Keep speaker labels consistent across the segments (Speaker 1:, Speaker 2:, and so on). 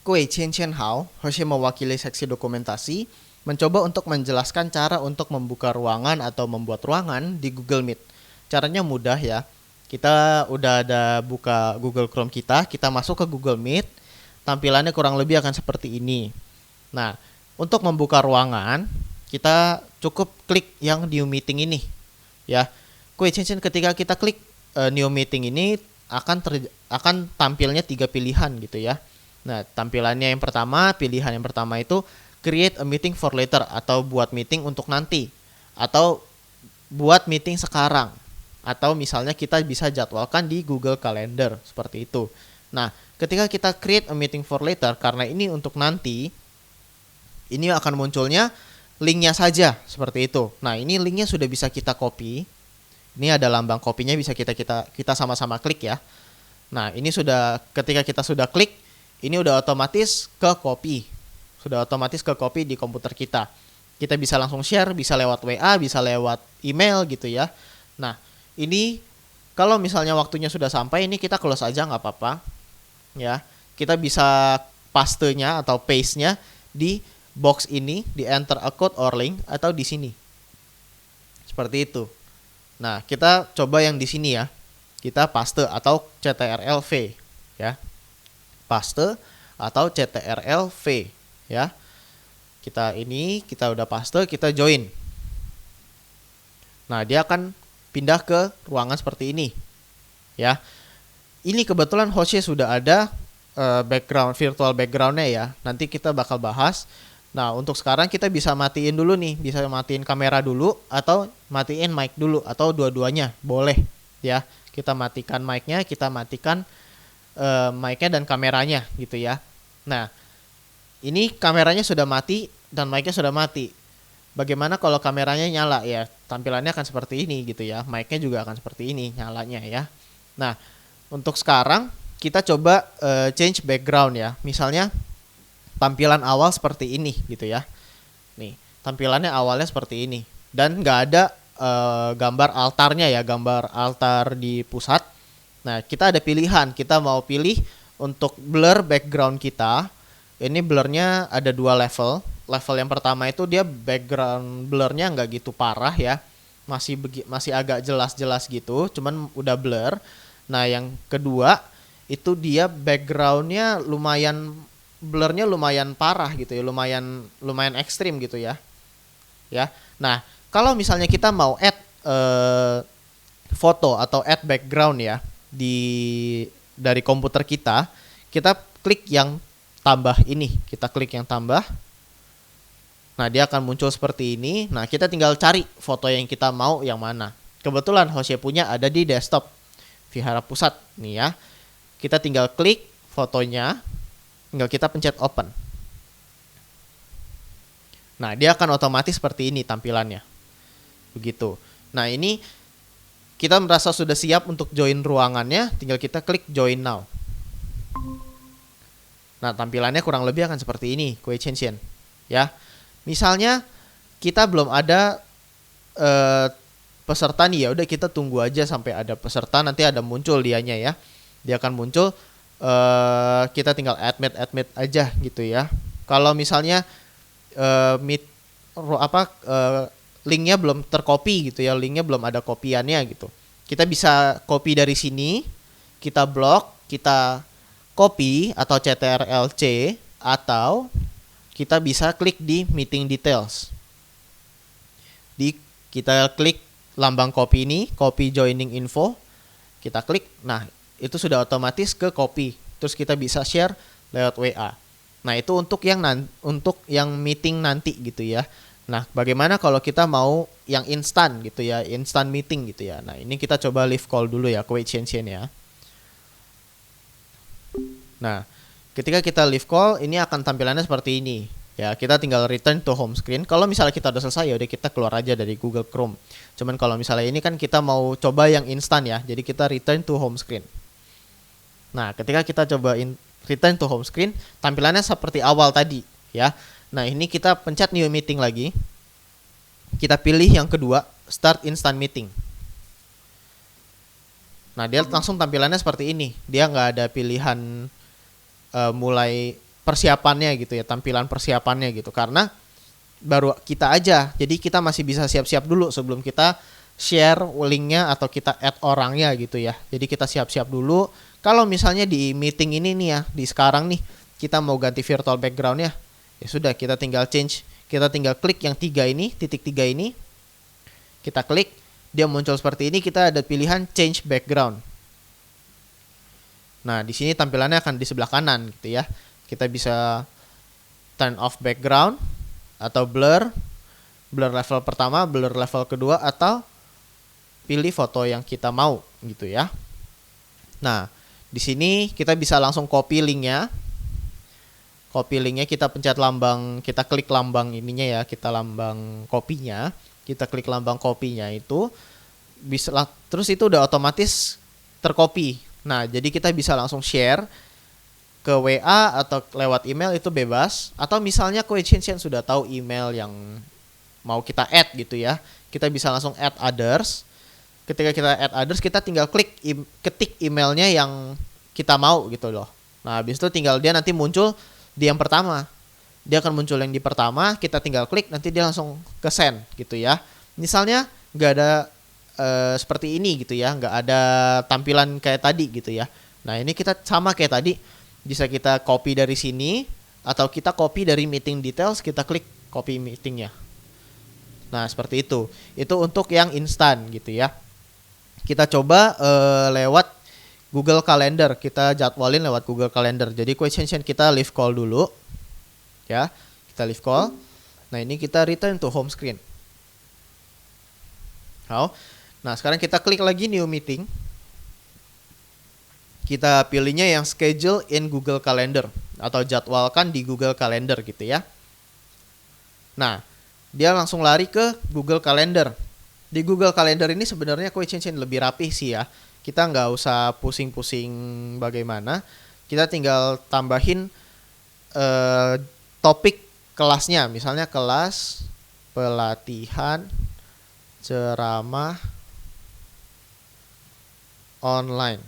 Speaker 1: Hao, Hoshi mewakili seksi dokumentasi, mencoba untuk menjelaskan cara untuk membuka ruangan atau membuat ruangan di Google Meet. Caranya mudah ya. Kita udah ada buka Google Chrome kita masuk ke Google Meet, tampilannya kurang lebih akan seperti ini. Nah, untuk membuka ruangan, kita cukup klik yang new meeting ini ya. Ketika kita klik new meeting ini akan tampilnya 3 pilihan gitu ya. Nah, pilihan yang pertama itu create a meeting for later atau buat meeting untuk nanti, atau buat meeting sekarang, atau misalnya kita bisa jadwalkan di Google Calendar seperti itu. Nah, ketika kita create a meeting for later, karena ini untuk nanti, ini akan munculnya linknya saja seperti itu. Nah, ini linknya sudah bisa kita copy. Ini ada lambang kopinya, bisa kita sama-sama klik ya. Nah, ini ketika kita sudah klik, ini udah otomatis ke copy. Sudah otomatis ke copy di komputer kita. Kita bisa langsung share, bisa lewat WA, bisa lewat email gitu ya. Nah, ini kalau misalnya waktunya sudah sampai, ini kita close aja nggak apa-apa. Ya, kita bisa paste-nya atau paste-nya di box ini, di enter a code or link, atau di sini. Seperti itu. Nah, kita coba yang di sini ya. Kita paste atau CTRL-V ya. Paste atau CTRL-V ya. Kita udah paste, kita join. Nah, dia akan pindah ke ruangan seperti ini ya. Ini kebetulan hostnya sudah ada virtual background-nya ya. Nanti kita bakal bahas. Nah, untuk sekarang kita bisa matiin dulu nih, bisa matiin kamera dulu atau matiin mic dulu, atau dua-duanya boleh ya. Kita matikan mic-nya, kita matikan mic-nya dan kameranya gitu ya. Nah, ini kameranya sudah mati dan mic-nya sudah mati. Bagaimana kalau kameranya nyala ya? Tampilannya akan seperti ini gitu ya. Mic-nya juga akan seperti ini nyalanya ya. Nah, untuk sekarang kita coba change background ya. Misalnya tampilan awal seperti ini gitu ya. Nih, tampilannya awalnya seperti ini dan nggak ada gambar altarnya ya, gambar altar di pusat. Nah, kita ada pilihan, kita mau pilih untuk blur background kita. Ini blurnya ada 2 level. Level yang pertama itu dia background blurnya nggak gitu parah ya, masih agak jelas-jelas gitu, cuman udah blur. Nah, yang kedua itu dia backgroundnya blurnya lumayan parah gitu ya, lumayan ekstrim gitu ya. Ya. Nah, kalau misalnya kita mau add foto atau add background ya dari komputer kita klik yang tambah ini, kita klik yang tambah. Nah, dia akan muncul seperti ini. Nah, kita tinggal cari foto yang kita mau yang mana. Kebetulan Hosea punya ada di desktop Vihara Pusat nih ya. Kita tinggal klik fotonya, tinggal kita pencet open. Nah, dia akan otomatis seperti ini tampilannya. Begitu. Nah, ini kita merasa sudah siap untuk join ruangannya, tinggal kita klik join now. Nah, tampilannya kurang lebih akan seperti ini, Kuei-Chenshin. Ya. Misalnya kita belum ada peserta nih, ya udah kita tunggu aja sampai ada peserta, nanti ada muncul dianya ya. Dia akan muncul, kita tinggal admit aja gitu ya. Kalau misalnya linknya belum tercopy gitu ya, linknya belum ada kopiannya gitu, kita bisa copy dari sini, kita blok, kita copy atau CTRL-C, atau kita bisa klik di meeting details. Kita klik lambang copy ini, copy joining info, kita klik, nah itu sudah otomatis ke copy, terus kita bisa share lewat WA. Nah, itu untuk yang meeting nanti gitu ya. Nah, bagaimana kalau kita mau yang instan gitu ya, instant meeting gitu ya. Nah, ini kita coba leave call dulu ya, Kuei-Chenshin ya. Nah, ketika kita leave call, ini akan tampilannya seperti ini. Ya, kita tinggal return to home screen. Kalau misalnya kita udah selesai, ya udah kita keluar aja dari Google Chrome. Cuman kalau misalnya ini kan kita mau coba yang instan ya, jadi kita return to home screen. Nah, ketika kita coba return to home screen, tampilannya seperti awal tadi ya. Nah, ini kita pencet new meeting lagi. Kita pilih yang kedua, start instant meeting. Nah, dia langsung tampilannya seperti ini. Dia nggak ada pilihan mulai persiapannya gitu ya, tampilan persiapannya gitu. Karena baru kita aja, jadi kita masih bisa siap-siap dulu sebelum kita share linknya atau kita add orangnya gitu ya. Jadi kita siap-siap dulu. Kalau misalnya di meeting ini nih ya, di sekarang nih kita mau ganti virtual backgroundnya, ya sudah kita tinggal change, kita tinggal klik yang titik 3 ini, kita klik, dia muncul seperti ini, kita ada pilihan change background. Nah di sini tampilannya akan di sebelah kanan gitu ya. Kita bisa turn off background atau blur level pertama, blur level kedua, atau pilih foto yang kita mau gitu ya. Nah, di sini kita bisa langsung copy linknya. Copy linknya, kita pencet lambang, kita klik lambang ininya ya, kita lambang kopinya, kita klik lambang kopinya itu bisa, terus itu udah otomatis tercopy. Nah, jadi kita bisa langsung share ke WA atau lewat email, itu bebas. Atau misalnya Coecision sudah tahu email yang mau kita add gitu ya, kita bisa langsung add others. Ketika kita add others, kita tinggal ketik emailnya yang kita mau gitu loh. Nah habis itu tinggal dia nanti muncul di yang pertama, dia akan muncul yang di pertama, kita tinggal klik, nanti dia langsung ke send gitu ya. Misalnya nggak ada seperti ini gitu ya, nggak ada tampilan kayak tadi gitu ya. Nah ini kita sama kayak tadi, bisa kita copy dari sini atau kita copy dari meeting details, kita klik copy meetingnya. Nah seperti itu untuk yang instan gitu ya. Kita coba lewat Google Calendar, kita jadwalin lewat Google Calendar. Jadi Coecision kita leave call dulu ya, kita leave call. Nah ini kita return to home screen. Nah sekarang kita klik lagi new meeting, kita pilihnya yang schedule in Google Calendar atau jadwalkan di Google Calendar gitu ya. Nah dia langsung lari ke Google Calendar. Di Google Calendar ini sebenarnya Coecision lebih rapih sih ya. Kita nggak usah pusing-pusing bagaimana. Kita tinggal tambahin topik kelasnya. Misalnya kelas pelatihan ceramah online.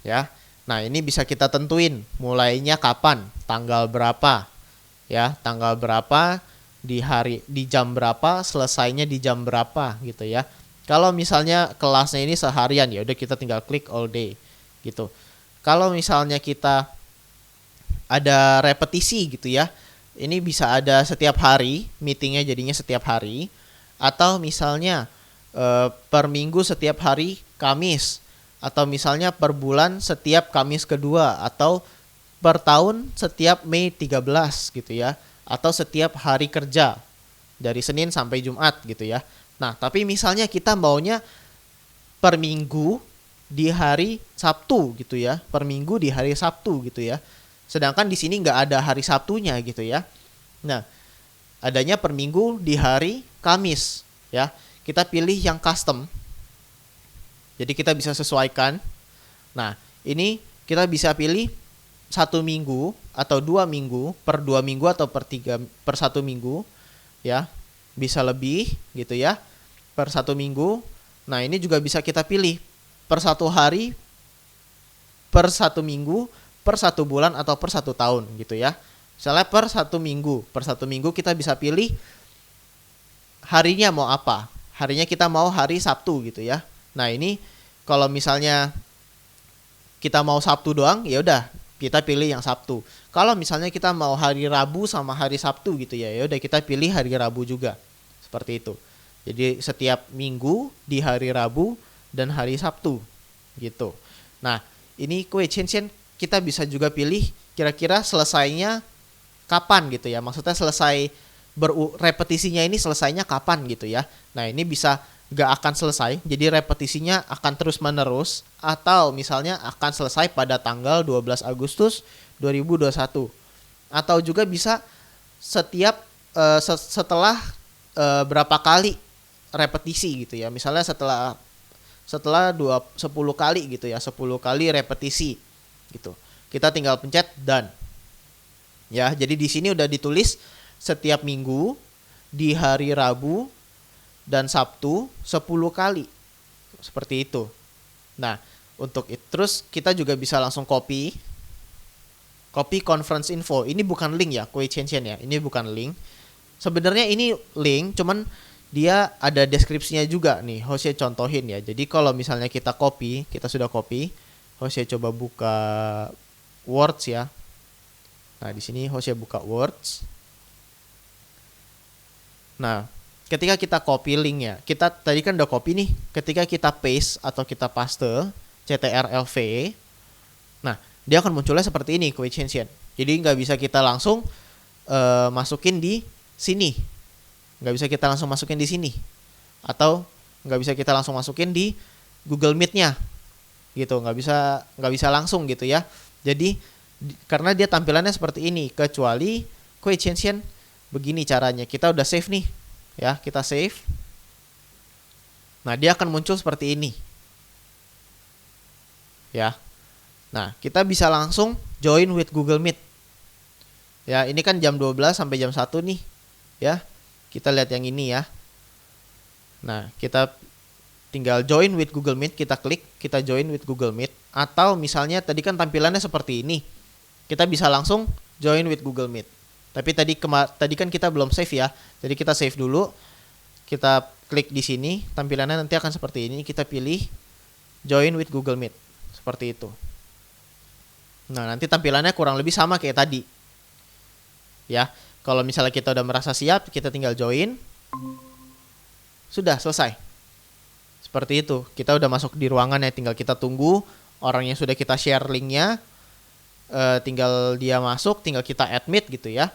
Speaker 1: Ya. Nah ini bisa kita tentuin mulainya kapan, tanggal berapa. Ya, tanggal berapa, di jam berapa, selesainya di jam berapa gitu ya. Kalau misalnya kelasnya ini seharian, ya udah kita tinggal klik all day gitu. Kalau misalnya kita ada repetisi gitu ya, ini bisa ada setiap hari, meetingnya jadinya setiap hari, atau misalnya per minggu setiap hari Kamis, atau misalnya per bulan setiap Kamis kedua, atau per tahun setiap Mei 13 gitu ya, atau setiap hari kerja dari Senin sampai Jumat gitu ya. Nah, tapi misalnya kita maunya per minggu di hari Sabtu gitu ya, per minggu di hari Sabtu gitu ya. Sedangkan di sini nggak ada hari Sabtunya gitu ya. Nah, adanya per minggu di hari Kamis ya. Kita pilih yang custom. Jadi kita bisa sesuaikan. Nah, ini kita bisa pilih 1 minggu atau 2 minggu, per 2 minggu atau per 1 minggu ya. Bisa lebih gitu ya, per 1 minggu. Nah ini juga bisa kita pilih per 1 hari, per 1 minggu, per 1 bulan, atau per 1 tahun gitu ya. Misalnya per 1 minggu kita bisa pilih harinya mau apa. Harinya kita mau hari Sabtu gitu ya. Nah ini kalau misalnya kita mau Sabtu doang, ya udah kita pilih yang Sabtu. Kalau misalnya kita mau hari Rabu sama hari Sabtu gitu ya, ya udah kita pilih hari Rabu juga. Seperti itu. Jadi setiap minggu di hari Rabu dan hari Sabtu gitu. Nah, ini Coecision kita bisa juga pilih kira-kira selesainya kapan gitu ya. Maksudnya selesai repetisinya ini selesainya kapan gitu ya. Nah, ini bisa gak akan selesai, jadi repetisinya akan terus menerus, atau misalnya akan selesai pada tanggal 12 Agustus 2021, atau juga bisa setiap setelah berapa kali repetisi gitu ya. Misalnya setelah 10 kali gitu ya, 10 kali repetisi gitu. Kita tinggal pencet done. Ya, jadi di sini udah ditulis setiap minggu di hari Rabu dan Sabtu 10 kali. Seperti itu. Nah, untuk itu terus kita juga bisa langsung copy. copy conference info. Ini bukan link ya, Kuei Qianxian ya. Ini bukan link. Sebenarnya ini link, cuman dia ada deskripsinya juga nih. Hosea contohin ya. Jadi kalau misalnya kita sudah copy. Hosea coba buka Words ya. Nah, di sini Hosea buka Words. Nah, ketika kita copy linknya, kita tadi kan udah copy nih. Ketika kita paste atau kita paste CTRL-V, nah dia akan munculnya seperti ini, Kuei Qianxian. Jadi nggak bisa kita langsung masukin di sini, nggak bisa kita langsung masukin di sini, atau nggak bisa kita langsung masukin di Google Meet-nya, gitu. Nggak bisa langsung gitu ya. Jadi karena dia tampilannya seperti ini, kecuali Kuei Qianxian begini caranya. Kita udah save nih, ya kita save. Nah dia akan muncul seperti ini, ya. Nah, kita bisa langsung join with Google Meet. Ya, ini kan jam 12 sampai jam 1 nih. Ya, kita lihat yang ini ya. Nah, kita tinggal join with Google Meet. Kita klik, kita join with Google Meet. Atau misalnya tadi kan tampilannya seperti ini. Kita bisa langsung join with Google Meet. Tapi tadi kan kita belum save ya. Jadi kita save dulu. Kita klik di sini. Tampilannya nanti akan seperti ini. Kita pilih join with Google Meet. Seperti itu. Nah, nanti tampilannya kurang lebih sama kayak tadi. Ya, kalau misalnya kita udah merasa siap, kita tinggal join. Sudah selesai. Seperti itu. Kita udah masuk di ruangan ya, tinggal kita tunggu orang yang sudah kita share linknya. Tinggal dia masuk, tinggal kita admit gitu ya.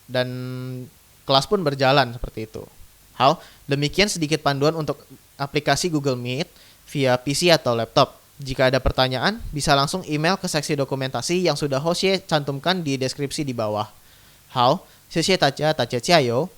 Speaker 1: Dan kelas pun berjalan seperti itu. Demikian sedikit panduan untuk aplikasi Google Meet via PC atau laptop. Jika ada pertanyaan, bisa langsung email ke seksi dokumentasi yang sudah Hosea cantumkan di deskripsi di bawah. 好，谢谢大家，大家加油。